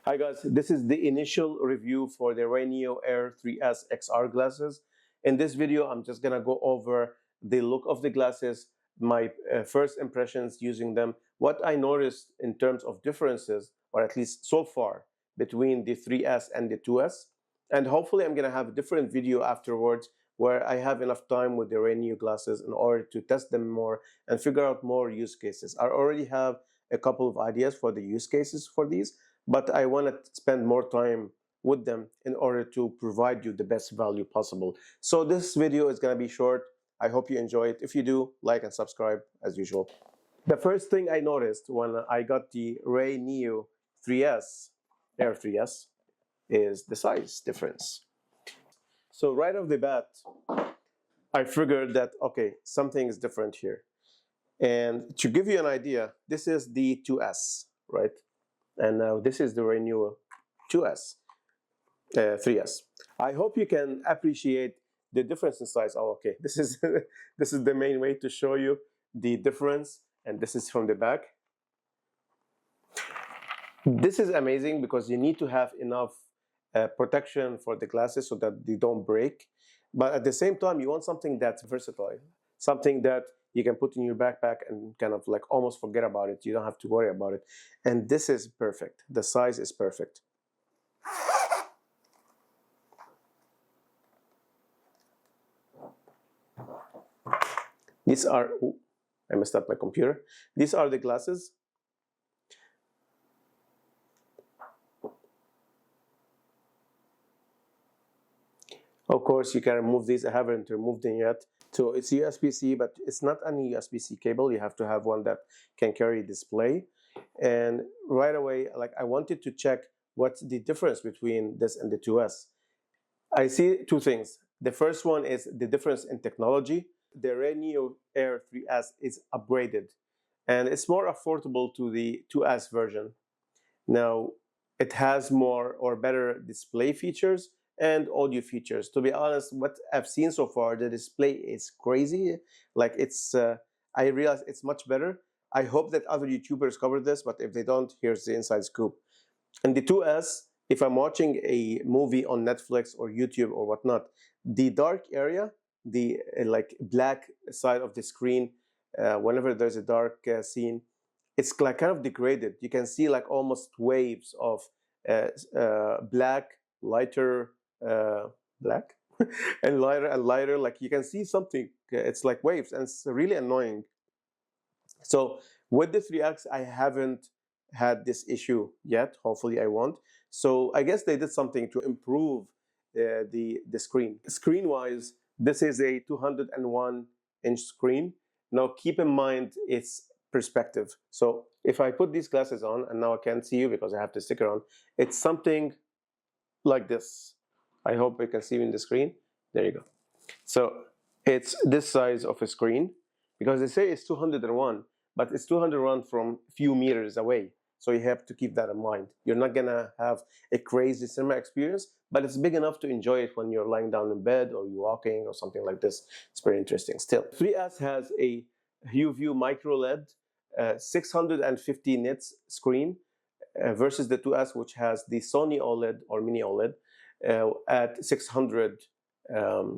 Hi guys, this is the initial review for the RayNeo Air 3S XR glasses. In this video, I'm just gonna go over the look of the glasses, my first impressions using them, what I noticed in terms of differences, or at least so far, between the 3S and the 2S. And hopefully I'm gonna have a different video afterwards where I have enough time with the RayNeo glasses in order to test them more and figure out more use cases. I already have a couple of ideas for the use cases for these, but I want to spend more time with them in order to provide you the best value possible. So this video is going to be short. I hope you enjoy it. If you do, like and subscribe as usual. The first thing I noticed when I got the RayNeo 3S, Air 3S, is the size difference. So right off the bat, I figured that, okay, something is different here. And to give you an idea, this is the 2S, right? And now this is the RayNeo 2S, 3S. I hope you can appreciate the difference in size. Oh, okay, this is this is the main way to show you the difference, and this is from the back. This is amazing because you need to have enough protection for the glasses so that they don't break. But at the same time, you want something that's versatile, something that you can put in your backpack and kind of like almost forget about it. You don't have to worry about it. And this is perfect. The size is perfect. These are, ooh, I messed up my computer. These are the glasses. Of course, you can remove these. I haven't removed them yet. So it's USB-C, but it's not any USB-C cable. You have to have one that can carry display. And right away, like I wanted to check what's the difference between this and the 2S. I see two things. The first one is the difference in technology. The RayNeo Air 3S is upgraded, and it's more affordable to the 2S version. Now, it has more or better display features and audio features. To be honest, what I've seen so far, the display is crazy. Like I realize it's much better. I hope that other YouTubers cover this, but if they don't, here's the inside scoop. And the 2S, if I'm watching a movie on Netflix or YouTube or whatnot, the dark area, the like black side of the screen, whenever there's a dark scene, it's like kind of degraded. You can see like almost waves of black, lighter, black, and lighter. Like you can see something. It's like waves, and it's really annoying. So with the 3X, I haven't had this issue yet. Hopefully, I won't. So I guess they did something to improve the screen. Screen-wise, this is a 201-inch screen. Now keep in mind it's perspective. So if I put these glasses on, and now I can't see you because I have the sticker on, it's something like this. I hope you can see me in the screen. There you go. So it's this size of a screen because they say it's 201, but it's 201 from a few meters away. So you have to keep that in mind. You're not gonna have a crazy cinema experience, but it's big enough to enjoy it when you're lying down in bed or you're walking or something like this. It's very interesting still. 3S has a HuView micro LED 650 nits screen versus the 2S, which has the Sony OLED or mini OLED at 600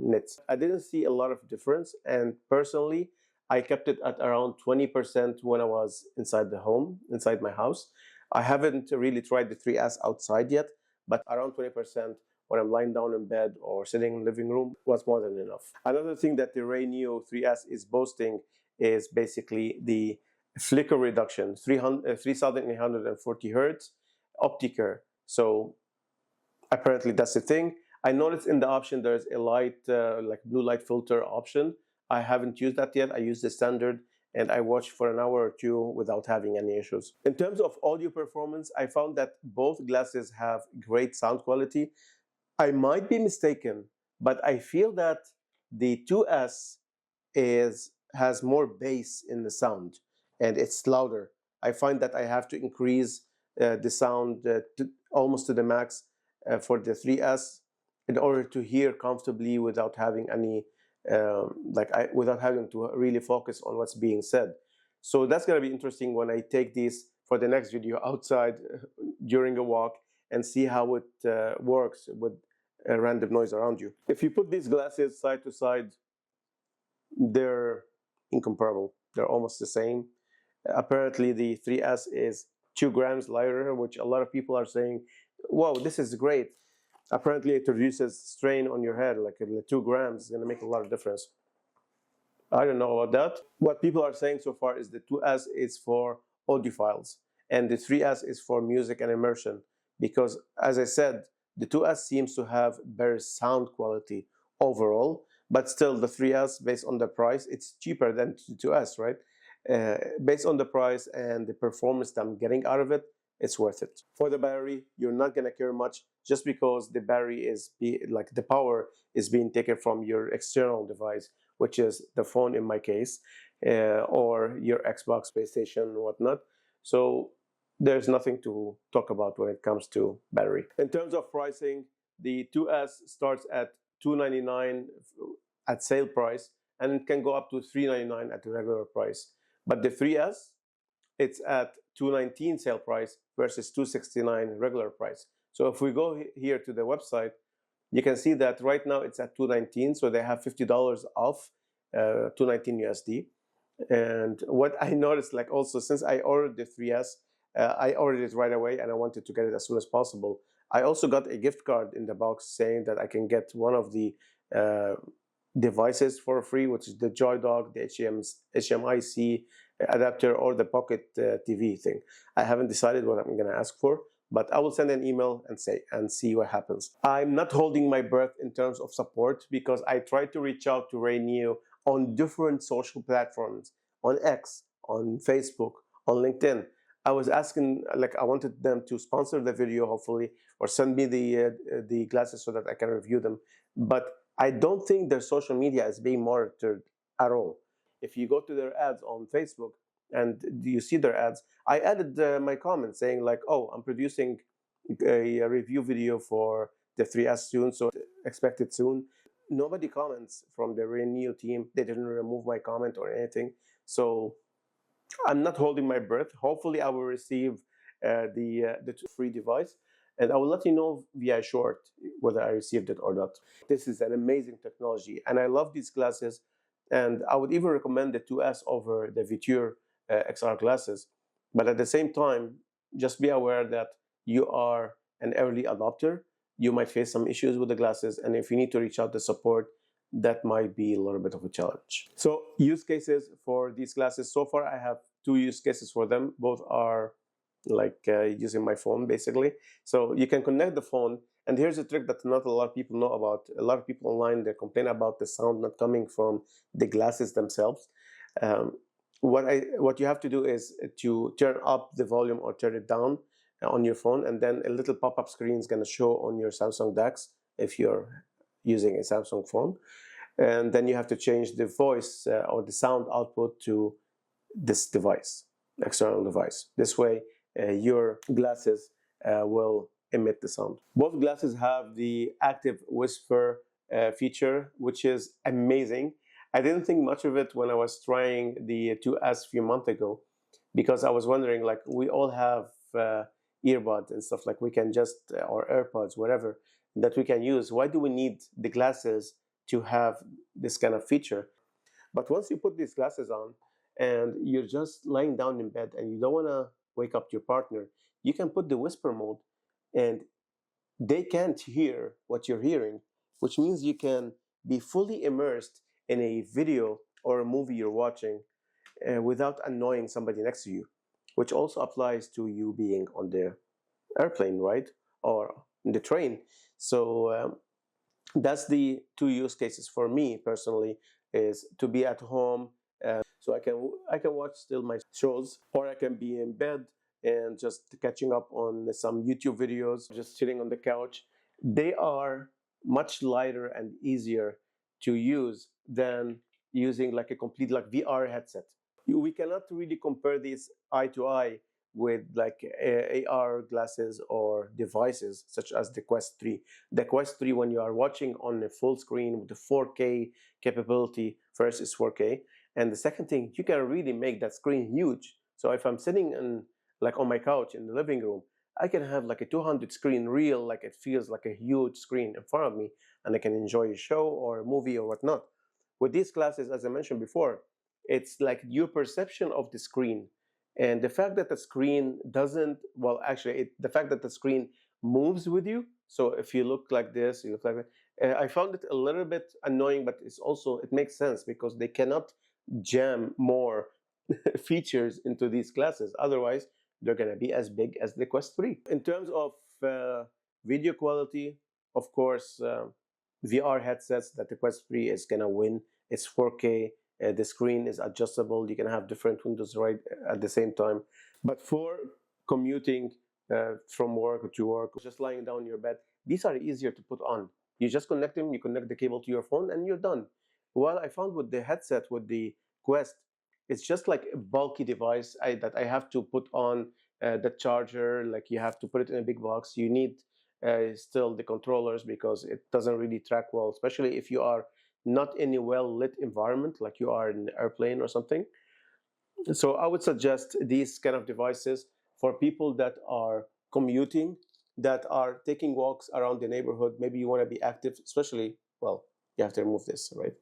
nits. I didn't see a lot of difference, and personally, I kept it at around 20% when I was inside the home, inside my house. I haven't really tried the 3S outside yet, but around 20% when I'm lying down in bed or sitting in the living room was more than enough. Another thing that the RayNeo 3S is boasting is basically the flicker reduction, 3840 hertz optiker. So apparently that's the thing. I noticed in the option there's a light, like blue light filter option. I haven't used that yet. I used the standard, and I watched for an hour or two without having any issues. In terms of audio performance, I found that both glasses have great sound quality. I might be mistaken, but I feel that the 2S has more bass in the sound, and it's louder. I find that I have to increase the sound almost to the max for the 3S in order to hear comfortably without having any without having to really focus on what's being said. So that's going to be interesting when I take these for the next video outside during a walk and see how it works with random noise around you. If you put these glasses side to side, they're incomparable. They're almost the same. Apparently, the 3S is 2 grams lighter, which a lot of people are saying, whoa, this is great. Apparently, it reduces strain on your head, like 2 grams is going to make a lot of difference. I don't know about that. What people are saying so far is the 2S is for audiophiles and the 3S is for music and immersion, because, as I said, the 2S seems to have better sound quality overall, but still the 3S, based on the price, it's cheaper than the 2S, right? Based on the price and the performance that I'm getting out of it, it's worth it. For the battery, you're not gonna care much, just because the battery is like the power is being taken from your external device, which is the phone in my case, or your Xbox, PlayStation, whatnot. So there's nothing to talk about when it comes to battery. In terms of pricing, the 2S starts at $299 at sale price, and it can go up to $399 at the regular price. But the 3S, it's at $219 sale price versus $269 regular price. So if we go here to the website, you can see that right now it's at $219, so they have $50 off, $219 USD. And what I noticed, like also since I ordered the 3S, I ordered it right away and I wanted to get it as soon as possible. I also got a gift card in the box saying that I can get one of the devices for free, which is the Joy Dock, the HDMI-C adapter, or the Pocket TV thing. I haven't decided what I'm going to ask for, but I will send an email and see what happens. I'm not holding my breath in terms of support, because I tried to reach out to RayNeo on different social platforms, on X, on Facebook, on LinkedIn. I was asking, like, I wanted them to sponsor the video, hopefully, or send me the glasses so that I can review them. But I don't think their social media is being monitored at all. If you go to their ads on Facebook and you see their ads, I added my comment saying like, oh, I'm producing a review video for the 3S soon, so expect it soon. Nobody comments from the RayNeo team. They didn't remove my comment or anything. So I'm not holding my breath. Hopefully I will receive the free device, and I will let you know via short whether I received it or not. This is an amazing technology, and I love these glasses, and I would even recommend the 2S over the Viture XR glasses. But at the same time, just be aware that you are an early adopter. You might face some issues with the glasses, and if you need to reach out to support, that might be a little bit of a challenge. So use cases for these glasses. So far, I have 2 use cases for them. Both are like using my phone, basically. So you can connect the phone, and here's a trick that not a lot of people know about. A lot of people online, they complain about the sound not coming from the glasses themselves. What you have to do is to turn up the volume or turn it down on your phone, and then a little pop-up screen is going to show on your Samsung DeX if you're using a Samsung phone. And then you have to change the voice or the sound output to this device, external device. This way, your glasses will emit the sound. Both glasses have the active whisper feature, which is amazing. I didn't think much of it when I was trying the 2S a few months ago, because I was wondering, like, we all have earbuds and stuff, like we can just, or AirPods, whatever, that we can use. Why do we need the glasses to have this kind of feature? But once you put these glasses on and you're just lying down in bed and you don't want to wake up your partner, you can put the whisper mode and they can't hear what you're hearing, which means you can be fully immersed in a video or a movie you're watching without annoying somebody next to you, which also applies to you being on the airplane, right? Or in the train. So that's the 2 use cases for me personally, is to be at home, so I can watch still my shows, or I can be in bed and just catching up on some YouTube videos, just sitting on the couch. They are much lighter and easier to use than using like a complete like VR headset. We cannot really compare these eye to eye with like AR glasses or devices such as the Quest 3. The Quest 3, when you are watching on a full screen with the 4K capability, first is 4K, and the second thing, you can really make that screen huge. So if I'm sitting like on my couch in the living room, I can have like a 200 screen reel, like it feels like a huge screen in front of me, and I can enjoy a show or a movie or whatnot. With these glasses, as I mentioned before, it's like your perception of the screen, and the fact that the screen doesn't, well, actually, the fact that the screen moves with you. So if you look like this, you look like that. I found it a little bit annoying, but it's also, it makes sense because they cannot jam more features into these glasses. Otherwise, they're going to be as big as the Quest 3. In terms of video quality, of course, VR headsets that the Quest 3 is going to win. It's 4K. The screen is adjustable. You can have different windows right at the same time. But for commuting from work to work, just lying down in your bed, these are easier to put on. You just connect them, you connect the cable to your phone, and you're done. While I found with the headset, with the Quest, it's just like a bulky device that I have to put on the charger. Like you have to put it in a big box. You need still the controllers because it doesn't really track well, especially if you are not in a well-lit environment, like you are in an airplane or something. So I would suggest these kind of devices for people that are commuting, that are taking walks around the neighborhood. Maybe you want to be active, especially, well, you have to remove this, right?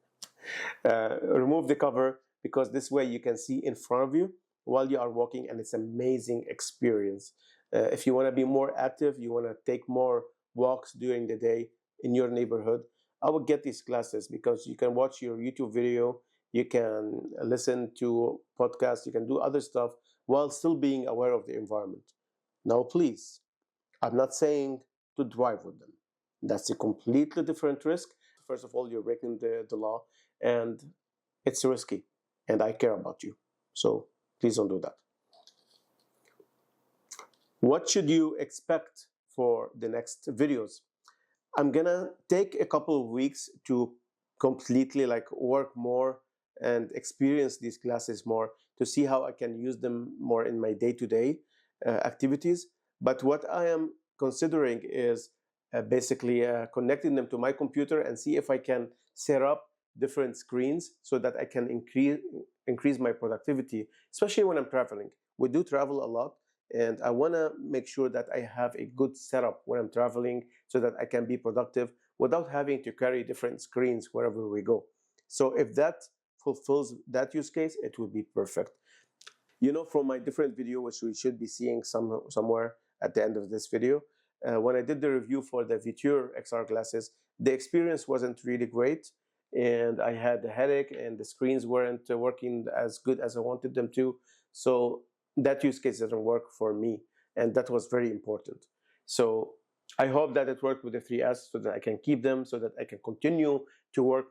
Remove the cover, because this way you can see in front of you while you are walking, and it's an amazing experience. If you want to be more active, you want to take more walks during the day in your neighborhood, I would get these glasses because you can watch your YouTube video, you can listen to podcasts, you can do other stuff while still being aware of the environment. Now, please, I'm not saying to drive with them. That's a completely different risk. First of all, you're breaking the law, and it's risky, and I care about you. So please don't do that. What should you expect for the next videos? I'm gonna take a couple of weeks to completely like work more and experience these classes more to see how I can use them more in my day-to-day activities. But what I am considering is basically connecting them to my computer and see if I can set up different screens so that I can increase my productivity, especially when I'm traveling. We do travel a lot, and I want to make sure that I have a good setup when I'm traveling so that I can be productive without having to carry different screens wherever we go. So if that fulfills that use case, it will be perfect. You know, from my different video, which we should be seeing somewhere at the end of this video, when I did the review for the Viture XR glasses, the experience wasn't really great, and I had a headache, and the screens weren't working as good as I wanted them to. So that use case doesn't work for me, and that was very important. So I hope that it worked with the 3S so that I can keep them, so that I can continue to work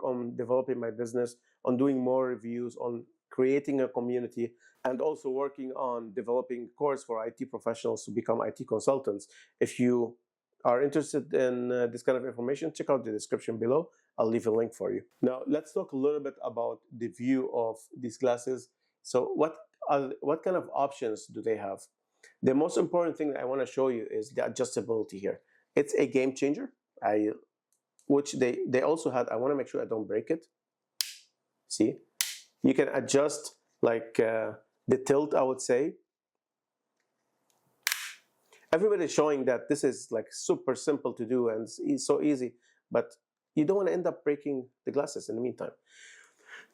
on developing my business, on doing more reviews, on creating a community, and also working on developing a course for IT professionals to become IT consultants. If you are interested in this kind of information, check out the description below. I'll leave a link for you. Now, let's talk a little bit about the view of these glasses. So what kind of options do they have? The most important thing that I want to show you is the adjustability here. It's a game changer, which they also had. I want to make sure I don't break it. See? You can adjust like the tilt, I would say. Everybody's showing that this is like super simple to do and it's so easy, but you don't want to end up breaking the glasses in the meantime.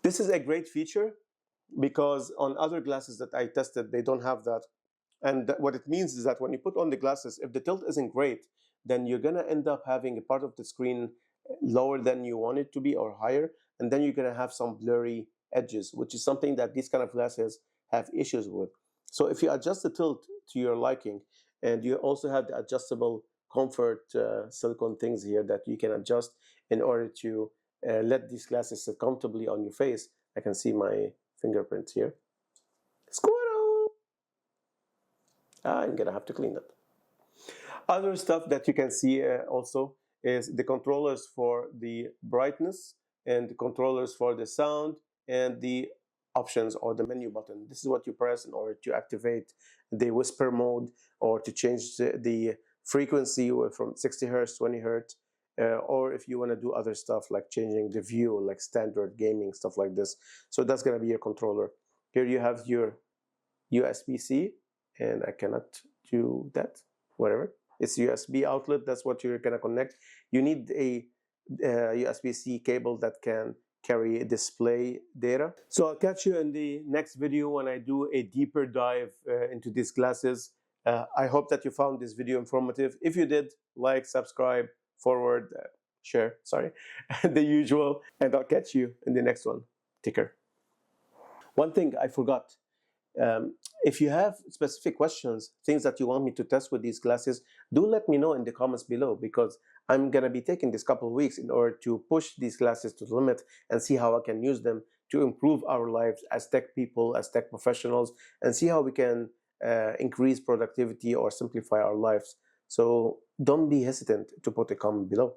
This is a great feature because on other glasses that I tested, they don't have that. And what it means is that when you put on the glasses, if the tilt isn't great, then you're going to end up having a part of the screen lower than you want it to be or higher, and then you're going to have some blurry edges, which is something that these kind of glasses have issues with. So if you adjust the tilt to your liking, and you also have the adjustable comfort silicone things here that you can adjust in order to let these glasses sit comfortably on your face. I can see my fingerprints here. Squirrel! I'm gonna have to clean that. Other stuff that you can see also is the controllers for the brightness and the controllers for the sound and the options or the menu button. This is what you press in order to activate the whisper mode or to change the frequency from 60 hertz, 20 hertz, or if you want to do other stuff like changing the view, like standard gaming, stuff like this. So that's going to be your controller. Here you have your USB-C, and I cannot to that, whatever. It's USB outlet, that's what you're gonna connect. You need a USB-C cable that can carry display data. So I'll catch you in the next video when I do a deeper dive into these glasses. I hope that you found this video informative. If you did, like, subscribe, forward, share, sorry, the usual, and I'll catch you in the next one. Take care. One thing I forgot, if you have specific questions, things that you want me to test with these glasses, do let me know in the comments below, because I'm going to be taking this couple of weeks in order to push these glasses to the limit and see how I can use them to improve our lives as tech people, as tech professionals, and see how we can increase productivity or simplify our lives. So don't be hesitant to put a comment below.